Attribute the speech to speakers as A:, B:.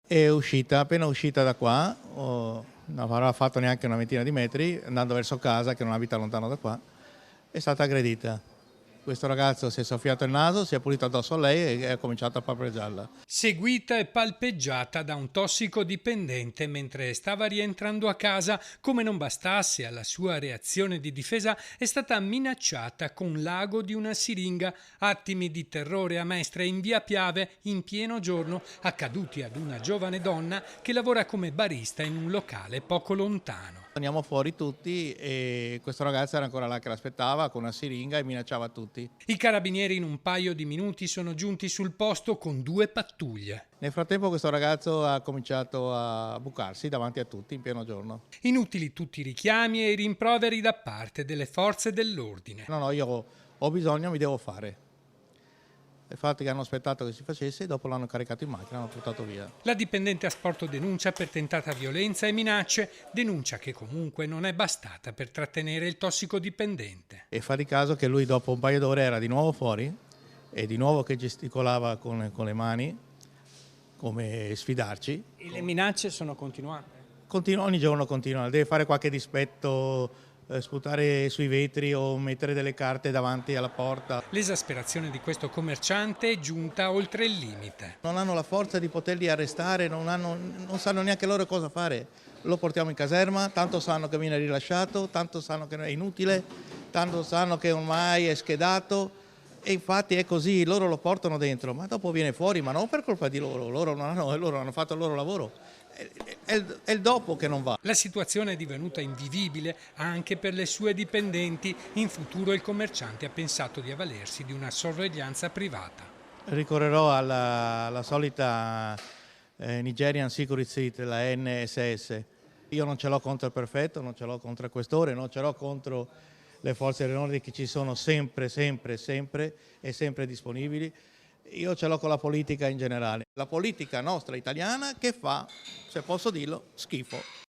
A: È uscita, appena uscita da qua, non avrà fatto neanche una ventina di metri, andando verso casa, che non abita lontano da qua, è stata aggredita. Questo ragazzo si è soffiato il naso, si è pulito addosso a lei e ha cominciato a palpeggiarla.
B: Seguita e palpeggiata da un tossicodipendente mentre stava rientrando a casa. Come non bastasse, alla sua reazione di difesa è stata minacciata con l'ago di una siringa. Attimi di terrore a Mestre in via Piave in pieno giorno, accaduti ad una giovane donna che lavora come barista in un locale poco lontano.
A: Andiamo fuori tutti e questo ragazzo era ancora là che l'aspettava con una siringa e minacciava tutti.
B: I carabinieri in un paio di minuti sono giunti sul posto con 2 pattuglie.
A: Nel frattempo questo ragazzo ha cominciato a bucarsi davanti a tutti in pieno giorno.
B: Inutili tutti i richiami e i rimproveri da parte delle forze dell'ordine.
A: No, no, io ho bisogno, mi devo fare. Infatti che hanno aspettato che si facesse e dopo l'hanno caricato in macchina e l'hanno portato via.
B: La dipendente ha sporto denuncia per tentata violenza e minacce, denuncia che comunque non è bastata per trattenere il tossicodipendente.
A: E fa di caso che lui dopo un paio d'ore era di nuovo fuori e di nuovo che gesticolava con le mani come sfidarci.
B: E le minacce sono continuate.
A: Continua, ogni giorno continua, deve fare qualche dispetto, sputare sui vetri o mettere delle carte davanti alla porta.
B: L'esasperazione di questo commerciante è giunta oltre il limite.
A: Non hanno la forza di poterli arrestare, non sanno neanche loro cosa fare. Lo portiamo in caserma, tanto sanno che viene rilasciato, tanto sanno che è inutile, tanto sanno che ormai è schedato e infatti è così, loro lo portano dentro, ma dopo viene fuori, ma non per colpa di loro, loro hanno fatto il loro lavoro. È il dopo che non va.
B: La situazione è divenuta invivibile anche per le sue dipendenti. In futuro il commerciante ha pensato di avvalersi di una sorveglianza privata.
A: Ricorrerò alla solita Nigerian Security Suite, la NSS. Io non ce l'ho contro il prefetto, non ce l'ho contro il questore, non ce l'ho contro le forze dell'ordine che ci sono sempre, sempre, sempre e sempre disponibili. Io ce l'ho con la politica in generale. La politica nostra italiana che fa, se posso dirlo, schifo.